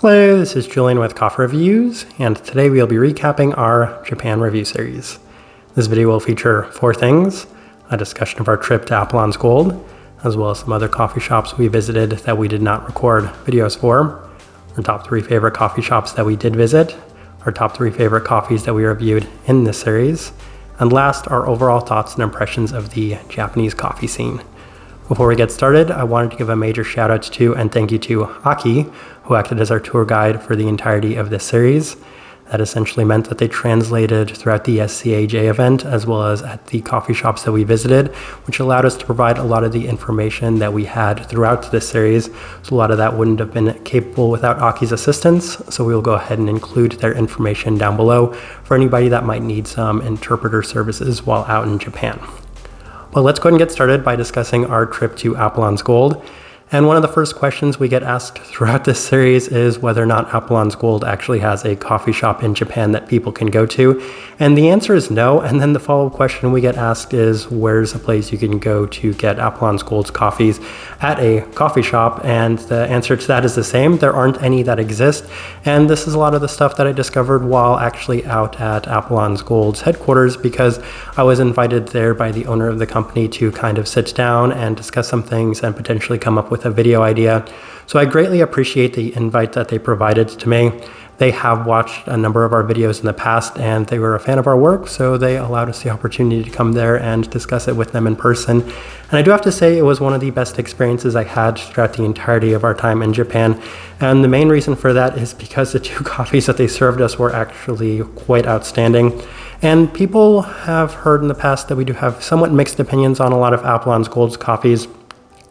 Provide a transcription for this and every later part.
Hello, this is Julian with Coffee Reviews, and today we'll be recapping our Japan review series. This video will feature 4 things: a discussion of our trip to Apollon's Gold, as well as some other coffee shops we visited that we did not record videos for, our top 3 favorite coffee shops that we did visit, our top 3 favorite coffees that we reviewed in this series, and last, our overall thoughts and impressions of the Japanese coffee scene. Before we get started, I wanted to give a major shout out to and thank you to Aki, who acted as our tour guide for the entirety of this series. That essentially meant that they translated throughout the SCAJ event as well as at the coffee shops that we visited, which allowed us to provide a lot of the information that we had throughout this series. So a lot of that wouldn't have been capable without Aki's assistance. So we will go ahead and include their information down below for anybody that might need some interpreter services while out in Japan. Well, let's go ahead and get started by discussing our trip to Apollon's Gold. And one of the first questions we get asked throughout this series is whether or not Apollon's Gold actually has a coffee shop in Japan that people can go to. And the answer is no. And then the follow-up question we get asked is, where's a place you can go to get Apollon's Gold's coffees at a coffee shop? And the answer to that is the same. There aren't any that exist. And this is a lot of the stuff that I discovered while actually out at Apollon's Gold's headquarters, because I was invited there by the owner of the company to kind of sit down and discuss some things and potentially come up with a video idea. So I greatly appreciate the invite that they provided to me. They have watched a number of our videos in the past and they were a fan of our work, so they allowed us the opportunity to come there and discuss it with them in person. And I do have to say it was one of the best experiences I had throughout the entirety of our time in Japan. And the main reason for that is because the 2 coffees that they served us were actually quite outstanding. And people have heard in the past that we do have somewhat mixed opinions on a lot of Apollon's Gold's coffees.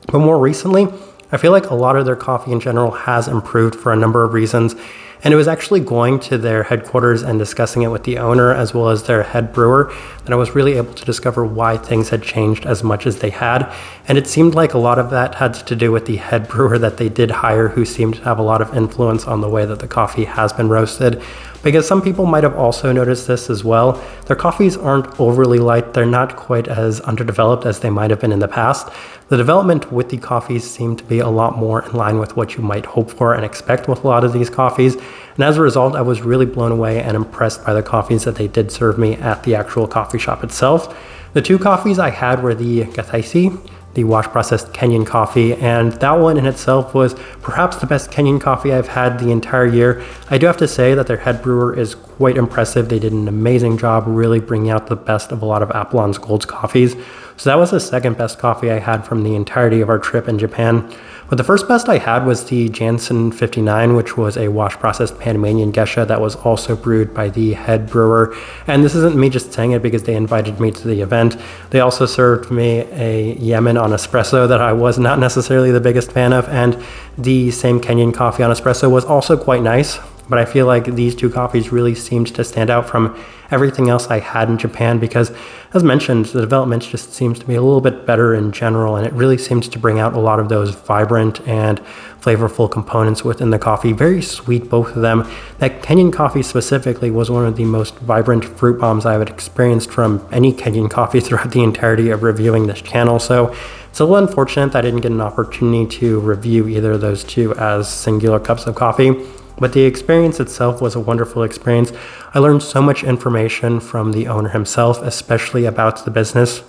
But more recently, I feel like a lot of their coffee in general has improved for a number of reasons. And it was actually going to their headquarters and discussing it with the owner as well as their head brewer that I was really able to discover why things had changed as much as they had. And it seemed like a lot of that had to do with the head brewer that they did hire, who seemed to have a lot of influence on the way that the coffee has been roasted. Because some people might have also noticed this as well. Their coffees aren't overly light. They're not quite as underdeveloped as they might have been in the past. The development with the coffees seemed to be a lot more in line with what you might hope for and expect with a lot of these coffees. And as a result, I was really blown away and impressed by the coffees that they did serve me at the actual coffee shop itself. The 2 coffees I had were the Gataisi, the wash-processed Kenyan coffee, and that one in itself was perhaps the best Kenyan coffee I've had the entire year. I do have to say that their head brewer is quite impressive. They did an amazing job really bringing out the best of a lot of Apollon's Gold's coffees. So that was the second best coffee I had from the entirety of our trip in Japan. But the first best I had was the Jansen 59, which was a wash-processed Panamanian geisha that was also brewed by the head brewer. And this isn't me just saying it because they invited me to the event. They also served me a Yemen on espresso that I was not necessarily the biggest fan of, and the same Kenyan coffee on espresso was also quite nice. But I feel like these 2 coffees really seemed to stand out from everything else I had in Japan because, as mentioned, the development just seems to be a little bit better in general, and it really seems to bring out a lot of those vibrant and flavorful components within the coffee. Very sweet, both of them. That Kenyan coffee specifically was one of the most vibrant fruit bombs I have experienced from any Kenyan coffee throughout the entirety of reviewing this channel. So it's a little unfortunate that I didn't get an opportunity to review either of those 2 as singular cups of coffee. But the experience itself was a wonderful experience. I learned so much information from the owner himself, especially about the business.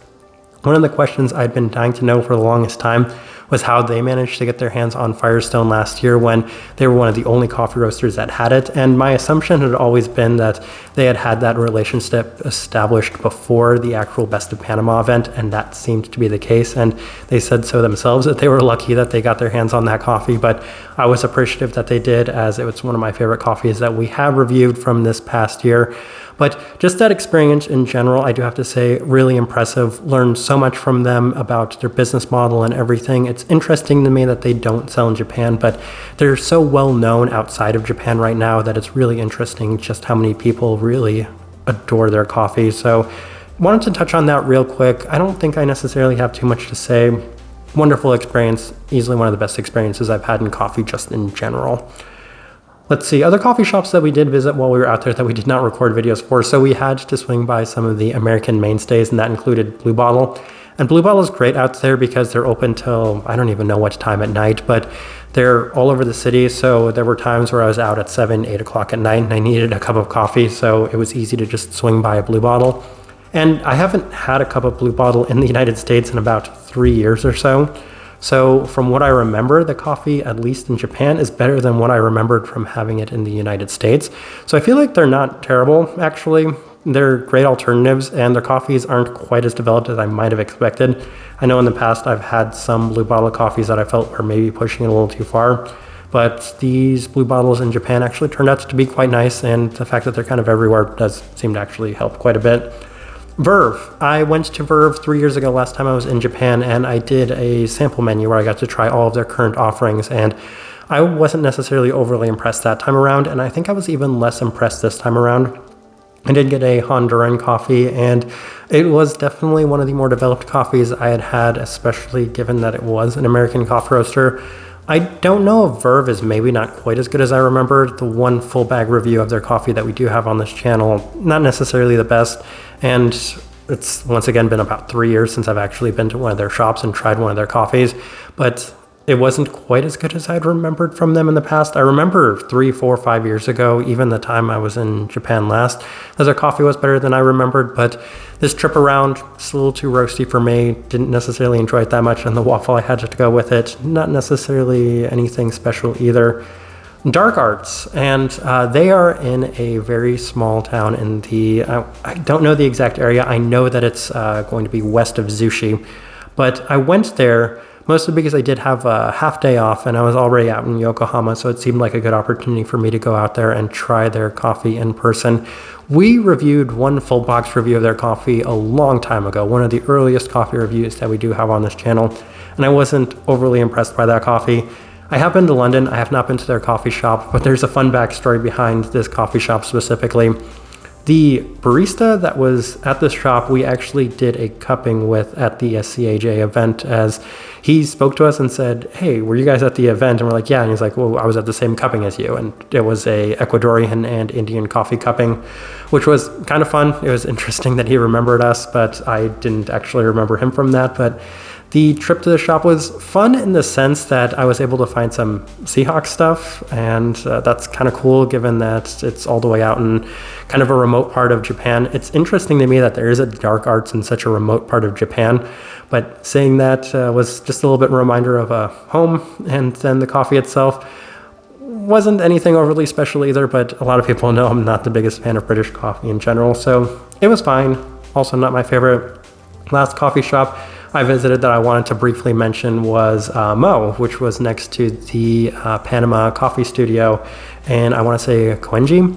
One of the questions I'd been dying to know for the longest time was how they managed to get their hands on Firestone last year when they were one of the only coffee roasters that had it. And my assumption had always been that they had had that relationship established before the actual Best of Panama event, and that seemed to be the case. And they said so themselves, that they were lucky that they got their hands on that coffee, but I was appreciative that they did, as it was one of my favorite coffees that we have reviewed from this past year. But just that experience in general, I do have to say, really impressive. Learned so much from them about their business model and everything. It's interesting to me that they don't sell in Japan, but they're so well known outside of Japan right now that it's really interesting just how many people really adore their coffee. So wanted to touch on that real quick. I don't think I necessarily have too much to say. Wonderful experience. Easily one of the best experiences I've had in coffee just in general. Let's see, other coffee shops that we did visit while we were out there that we did not record videos for. So we had to swing by some of the American mainstays, and that included Blue Bottle. And Blue Bottle is great out there because they're open till, I don't even know what time at night, but they're all over the city. So there were times where I was out at 7, 8 o'clock at night and I needed a cup of coffee. So it was easy to just swing by a Blue Bottle. And I haven't had a cup of Blue Bottle in the United States in about 3 years or so. So from what I remember, the coffee, at least in Japan, is better than what I remembered from having it in the United States. So I feel like they're not terrible, actually. They're great alternatives, and their coffees aren't quite as developed as I might have expected. I know in the past I've had some Blue Bottle coffees that I felt were maybe pushing it a little too far, but these Blue Bottles in Japan actually turned out to be quite nice, and the fact that they're kind of everywhere does seem to actually help quite a bit. Verve. I went to Verve 3 years ago, last time I was in Japan, and I did a sample menu where I got to try all of their current offerings, and I wasn't necessarily overly impressed that time around, and I think I was even less impressed this time around. I did get a Honduran coffee, and it was definitely one of the more developed coffees I had had, especially given that it was an American coffee roaster. I don't know if Verve is maybe not quite as good as I remember. The one full bag review of their coffee that we do have on this channel, not necessarily the best. And it's once again been about 3 years since I've actually been to one of their shops and tried one of their coffees, but it wasn't quite as good as I'd remembered from them in the past. I remember 3, 4, 5 years ago, even the time I was in Japan last, that their coffee was better than I remembered, but this trip around, it's a little too roasty for me. Didn't necessarily enjoy it that much, and the waffle I had to go with it, not necessarily anything special either. Dark Arts, and they are in a very small town in the, I don't know the exact area. I know that it's going to be west of Zushi, but I went there mostly because I did have a half day off and I was already out in Yokohama, so it seemed like a good opportunity for me to go out there and try their coffee in person. We reviewed one full box review of their coffee a long time ago, one of the earliest coffee reviews that we do have on this channel, and I wasn't overly impressed by that coffee. I have been to London, I have not been to their coffee shop, but there's a fun backstory behind this coffee shop specifically. The barista that was at this shop, we actually did a cupping with at the SCAJ event, as he spoke to us and said, "Hey, were you guys at the event?" And we're like, "Yeah." And he's like, "Well, I was at the same cupping as you." And it was a Ecuadorian and Indian coffee cupping, which was kind of fun. It was interesting that he remembered us, but I didn't actually remember him from that. But the trip to the shop was fun in the sense that I was able to find some Seahawks stuff, and that's kind of cool given that it's all the way out in kind of a remote part of Japan. It's interesting to me that there is a Dark Arts in such a remote part of Japan, but saying that was just a little bit of a reminder of a home, and then the coffee itself wasn't anything overly special either, but a lot of people know I'm not the biggest fan of British coffee in general, so it was fine. Also not my favorite. Last coffee shop I visited that I wanted to briefly mention was Mo, which was next to the Panama Coffee Studio, and I want to say Koenji.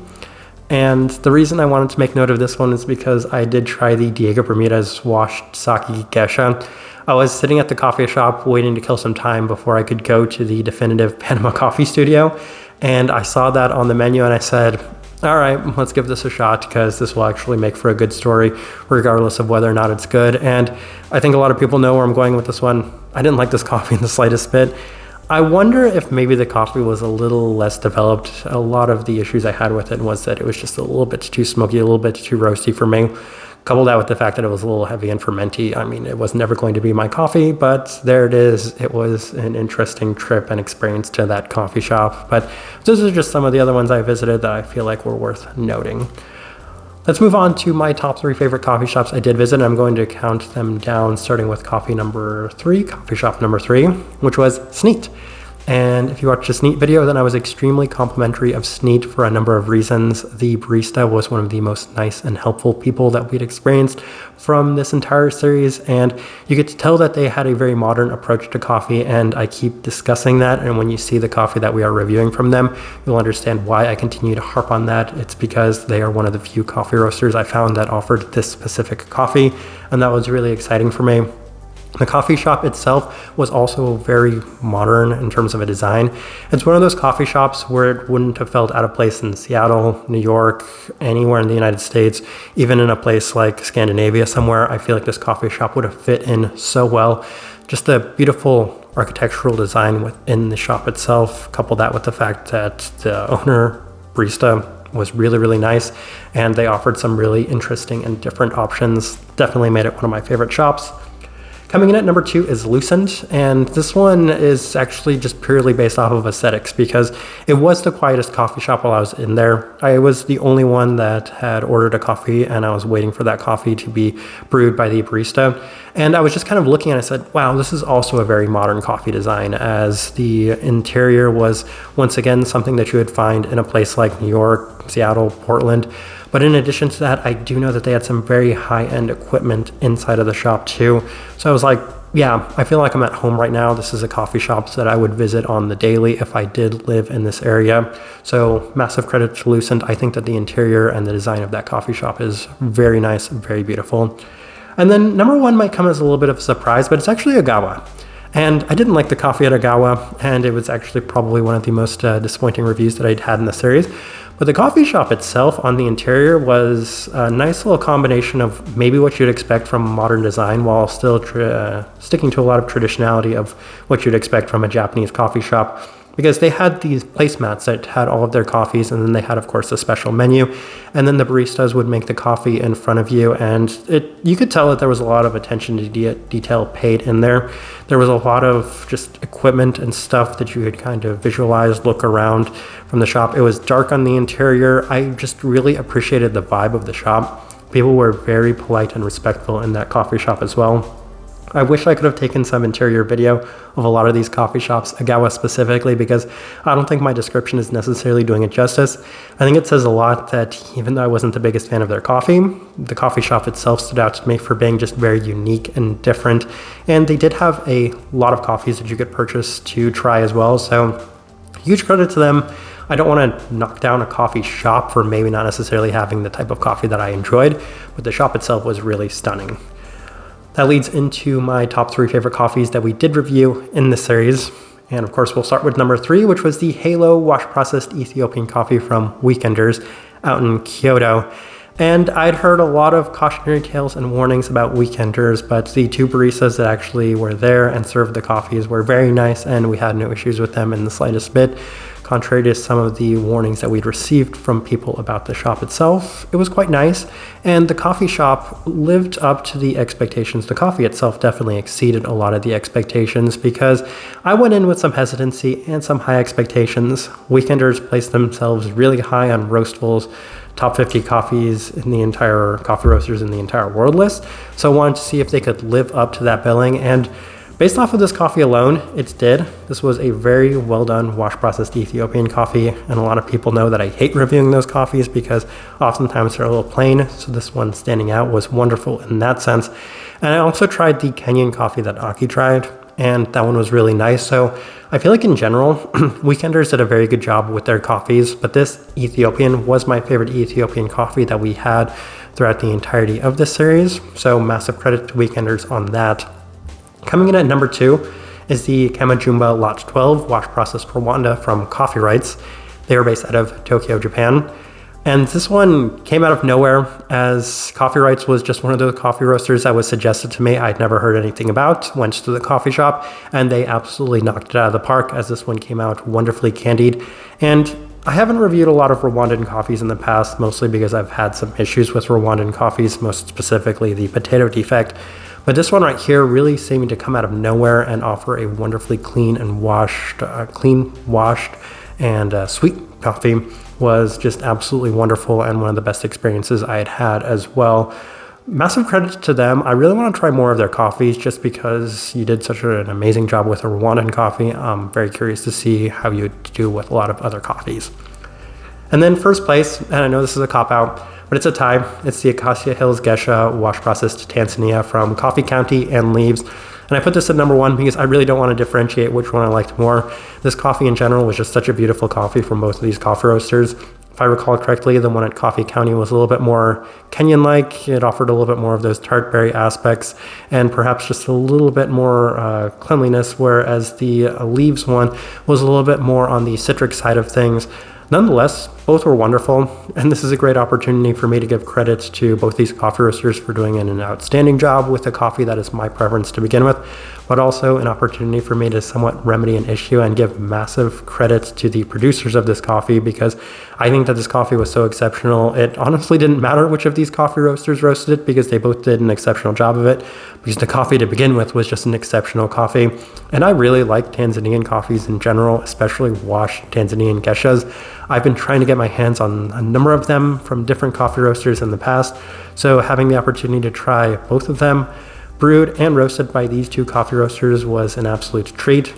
And the reason I wanted to make note of this one is because I did try the Diego Bermudez washed sake geisha. I was sitting at the coffee shop waiting to kill some time before I could go to the definitive Panama Coffee Studio, and I saw that on the menu and I said, all right, let's give this a shot because this will actually make for a good story regardless of whether or not it's good. And I think a lot of people know where I'm going with this one. I didn't like this coffee in the slightest bit. I wonder if maybe the coffee was a little less developed. A lot of the issues I had with it was that it was just a little bit too smoky, a little bit too roasty for me. Couple that with the fact that it was a little heavy and fermenty. I mean, it was never going to be my coffee, but there it is. It was an interesting trip and experience to that coffee shop. But those are just some of the other ones I visited that I feel like were worth noting. Let's move on to my top 3 favorite coffee shops I did visit. And I'm going to count them down, starting with coffee shop number 3, which was Sneet. And if you watched the Sneet video, then I was extremely complimentary of Sneet for a number of reasons. The barista was one of the most nice and helpful people that we'd experienced from this entire series, and you get to tell that they had a very modern approach to coffee, and I keep discussing that, and when you see the coffee that we are reviewing from them, you'll understand why I continue to harp on that. It's because they are one of the few coffee roasters I found that offered this specific coffee, and that was really exciting for me. The coffee shop itself was also very modern in terms of a design. It's one of those coffee shops where it wouldn't have felt out of place in Seattle, New York, anywhere in the United States, even in a place like Scandinavia somewhere. I feel like this coffee shop would have fit in so well. Just the beautiful architectural design within the shop itself, couple that with the fact that the owner, barista, was really, really nice, and they offered some really interesting and different options. Definitely made it one of my favorite shops. Coming in at number 2 is Lucent, and this one is actually just purely based off of aesthetics because it was the quietest coffee shop while I was in there. I was the only one that had ordered a coffee, and I was waiting for that coffee to be brewed by the barista. And I was just kind of looking and I said, wow, this is also a very modern coffee design, as the interior was once again something that you would find in a place like New York, Seattle, Portland. But in addition to that, I do know that they had some very high-end equipment inside of the shop too. So I was like, yeah, I feel like I'm at home right now. This is a coffee shop that I would visit on the daily if I did live in this area. So massive credit to Lucent. I think that the interior and the design of that coffee shop is very nice, very beautiful. And then number 1 might come as a little bit of a surprise, but it's actually Ogawa. And I didn't like the coffee at Ogawa, and it was actually probably one of the most disappointing reviews that I'd had in the series. But the coffee shop itself on the interior was a nice little combination of maybe what you'd expect from modern design while still sticking to a lot of traditionality of what you'd expect from a Japanese coffee shop. Because they had these placemats that had all of their coffees, and then they had, of course, a special menu, and then the baristas would make the coffee in front of you, and you could tell that there was a lot of attention to detail paid in there. There was a lot of just equipment and stuff that you could kind of visualize, look around from the shop. It was dark on the interior. I just really appreciated the vibe of the shop. People were very polite and respectful in that coffee shop as well. I wish I could have taken some interior video of a lot of these coffee shops, Ogawa specifically, because I don't think my description is necessarily doing it justice. I think it says a lot that even though I wasn't the biggest fan of their coffee, the coffee shop itself stood out to me for being just very unique and different. And they did have a lot of coffees that you could purchase to try as well. So huge credit to them. I don't want to knock down a coffee shop for maybe not necessarily having the type of coffee that I enjoyed, but the shop itself was really stunning. That leads into my top 3 favorite coffees that we did review in this series. And of course, we'll start with number 3, which was the Halo wash processed Ethiopian coffee from Weekenders out in Kyoto. And I'd heard a lot of cautionary tales and warnings about Weekenders, but the 2 baristas that actually were there and served the coffees were very nice, and we had no issues with them in the slightest bit. Contrary to some of the warnings that we'd received from people about the shop itself, it was quite nice, and the coffee shop lived up to the expectations. The coffee itself definitely exceeded a lot of the expectations because I went in with some hesitancy and some high expectations. Weekenders placed themselves really high on Roastful's top 50 coffees in the entire coffee roasters in the entire world list, so I wanted to see if they could live up to that billing, and based off of this coffee alone, it did. This was a very well done wash processed Ethiopian coffee, and a lot of people know that I hate reviewing those coffees because oftentimes they're a little plain, so this one standing out was wonderful in that sense. And I also tried the Kenyan coffee that Aki tried, and that one was really nice. So I feel like in general, Weekenders did a very good job with their coffees, but this Ethiopian was my favorite Ethiopian coffee that we had throughout the entirety of this series, so massive credit to Weekenders on that. Coming in at number 2 is the Kamajumba Lot 12 Wash Processed Rwanda from Coffee Rights. They are based out of Tokyo, Japan. And this one came out of nowhere, as Coffee Rights was just one of those coffee roasters that was suggested to me. I'd never heard anything about, went to the coffee shop, and they absolutely knocked it out of the park, as this one came out wonderfully candied. And I haven't reviewed a lot of Rwandan coffees in the past, mostly because I've had some issues with Rwandan coffees, most specifically the potato defect. But this one right here really seemed to come out of nowhere and offer a wonderfully clean washed, and sweet coffee. Was just absolutely wonderful and one of the best experiences I had had as well. Massive credit to them. I really want to try more of their coffees just because you did such an amazing job with a Rwandan coffee. I'm very curious to see how you do with a lot of other coffees. And then first place, and I know this is a cop-out, but it's a tie. It's the Acacia Hills Gesha Wash Processed Tanzania from Coffee County and Leaves. And I put this at number 1 because I really don't want to differentiate which one I liked more. This coffee in general was just such a beautiful coffee from both of these coffee roasters. If I recall correctly, the one at Coffee County was a little bit more Kenyan-like. It offered a little bit more of those tart berry aspects and perhaps just a little bit more cleanliness, whereas the Leaves one was a little bit more on the citric side of things. Nonetheless, both were wonderful, and this is a great opportunity for me to give credit to both these coffee roasters for doing an outstanding job with the coffee that is my preference to begin with, but also an opportunity for me to somewhat remedy an issue and give massive credit to the producers of this coffee, because I think that this coffee was so exceptional. It honestly didn't matter which of these coffee roasters roasted it, because they both did an exceptional job of it, because the coffee to begin with was just an exceptional coffee. And I really like Tanzanian coffees in general, especially washed Tanzanian geshas. I've been trying to get my hands on a number of them from different coffee roasters in the past, so having the opportunity to try both of them, brewed and roasted by these two coffee roasters, was an absolute treat.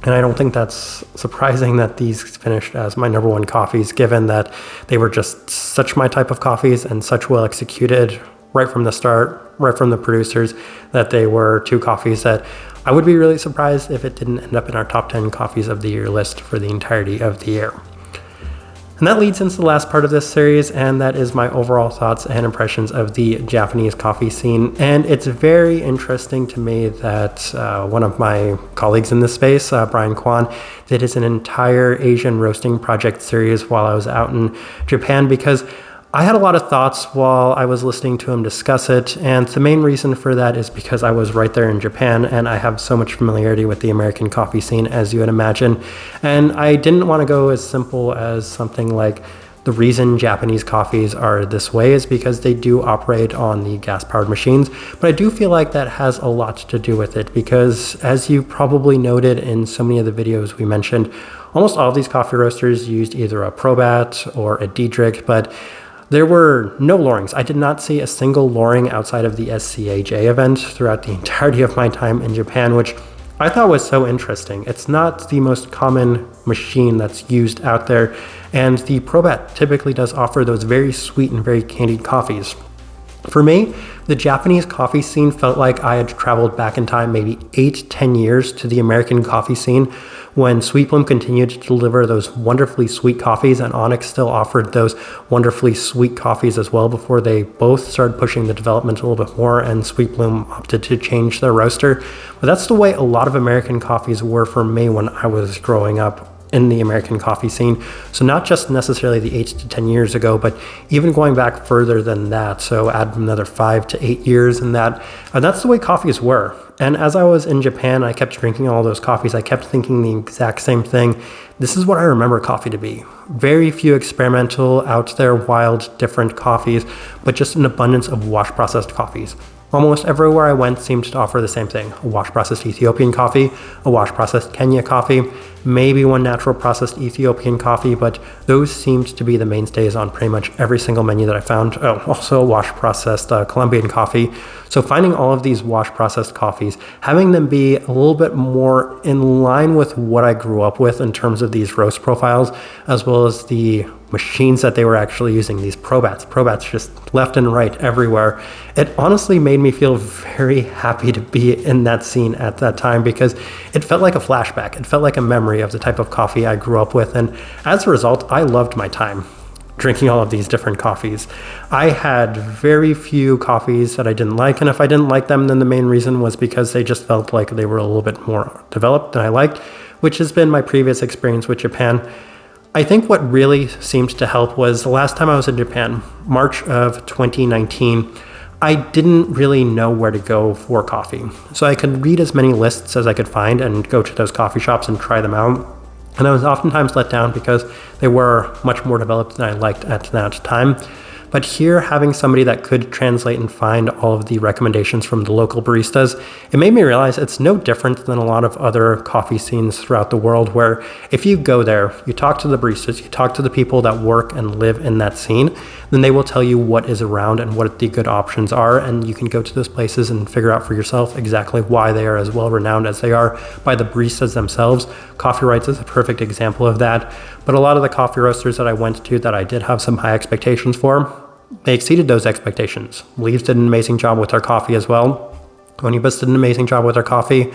And I don't think that's surprising that these finished as my number one coffees, given that they were just such my type of coffees and such well executed right from the start, right from the producers, that they were two coffees that I would be really surprised if it didn't end up in our top 10 coffees of the year list for the entirety of the year. And that leads into the last part of this series, and that is my overall thoughts and impressions of the Japanese coffee scene. And it's very interesting to me that one of my colleagues in this space, Brian Kwan, did an entire Asian roasting project series while I was out in Japan, because I had a lot of thoughts while I was listening to him discuss it, and the main reason for that is because I was right there in Japan and I have so much familiarity with the American coffee scene, as you would imagine. And I didn't want to go as simple as something like the reason Japanese coffees are this way is because they do operate on the gas-powered machines, but I do feel like that has a lot to do with it, because as you probably noted in so many of the videos we mentioned, almost all of these coffee roasters used either a Probat or a Diedrich, but there were no lourings. I did not see a single louring outside of the SCAJ event throughout the entirety of my time in Japan, which I thought was so interesting. It's not the most common machine that's used out there, and the Probat typically does offer those very sweet and very candied coffees. For me, the Japanese coffee scene felt like I had traveled back in time maybe 8-10 years to the American coffee scene, when Sweet Bloom continued to deliver those wonderfully sweet coffees, and Onyx still offered those wonderfully sweet coffees as well before they both started pushing the development a little bit more and Sweet Bloom opted to change their roaster. But that's the way a lot of American coffees were for me when I was growing up in the American coffee scene. So not just necessarily the 8 to 10 years ago, but even going back further than that. So add another 5 to 8 years in that. And that's the way coffees were. And as I was in Japan, I kept drinking all those coffees. I kept thinking the exact same thing. This is what I remember coffee to be. Very few experimental, out there, wild, different coffees, but just an abundance of wash processed coffees. Almost everywhere I went seemed to offer the same thing: a wash processed Ethiopian coffee, a wash processed Kenya coffee, maybe one natural processed Ethiopian coffee, but those seemed to be the mainstays on pretty much every single menu that I found. Oh, also a wash processed Colombian coffee. So finding all of these wash processed coffees, having them be a little bit more in line with what I grew up with in terms of these roast profiles, as well as the machines that they were actually using, these Probats just left and right everywhere. It honestly made me feel very happy to be in that scene at that time, because it felt like a flashback. It felt like a memory of the type of coffee I grew up with, and as a result, I loved my time drinking all of these different coffees. I had very few coffees that I didn't like, and if I didn't like them, then the main reason was because they just felt like they were a little bit more developed than I liked, which has been my previous experience with Japan. I think what really seemed to help was the last time I was in Japan, March of 2019, I didn't really know where to go for coffee. So I could read as many lists as I could find and go to those coffee shops and try them out. And I was oftentimes let down because they were much more developed than I liked at that time. But here, having somebody that could translate and find all of the recommendations from the local baristas, it made me realize it's no different than a lot of other coffee scenes throughout the world, where if you go there, you talk to the baristas, you talk to the people that work and live in that scene, then they will tell you what is around and what the good options are, and you can go to those places and figure out for yourself exactly why they are as well renowned as they are by the baristas themselves. Coffee Rights is a perfect example of that, but a lot of the coffee roasters that I went to that I did have some high expectations for, they exceeded those expectations. Leaves did an amazing job with their coffee as well. Onibus did an amazing job with their coffee.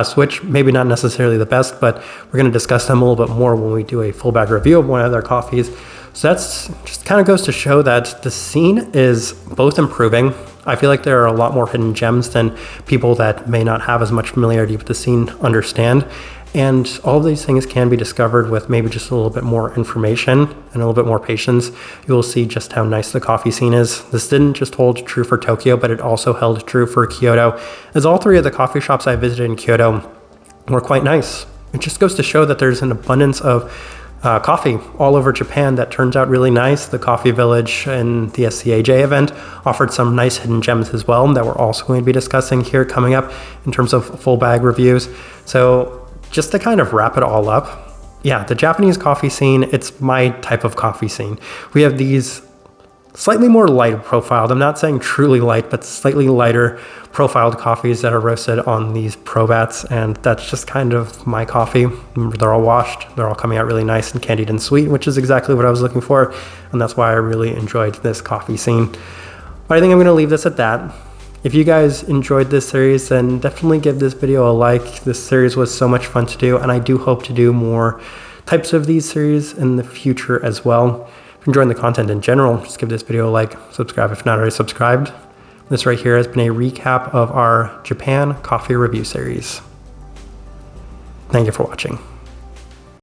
Switch, maybe not necessarily the best, but we're going to discuss them a little bit more when we do a full bag review of one of their coffees. So that's just kind of goes to show that the scene is both improving. I feel like there are a lot more hidden gems than people that may not have as much familiarity with the scene understand. And all of these things can be discovered with maybe just a little bit more information and a little bit more patience. You will see just how nice the coffee scene is. This didn't just hold true for Tokyo, but it also held true for Kyoto, as all three of the coffee shops I visited in Kyoto were quite nice. It just goes to show that there's an abundance of coffee all over Japan that turns out really nice. The Coffee Village and the SCAJ event offered some nice hidden gems as well that we're also going to be discussing here coming up in terms of full bag reviews. So just to kind of wrap it all up, yeah, the Japanese coffee scene, it's my type of coffee scene. We have these slightly more light profiled, I'm not saying truly light, but slightly lighter profiled coffees that are roasted on these pro vats, and that's just kind of my coffee. They're all washed, they're all coming out really nice and candied and sweet, which is exactly what I was looking for, and that's why I really enjoyed this coffee scene. But I think I'm going to leave this at that. If you guys enjoyed this series, then definitely give this video a like. This series was so much fun to do, and I do hope to do more types of these series in the future as well. If you're enjoying the content in general, just give this video a like, subscribe if not already subscribed. This right here has been a recap of our Japan coffee review series. Thank you for watching.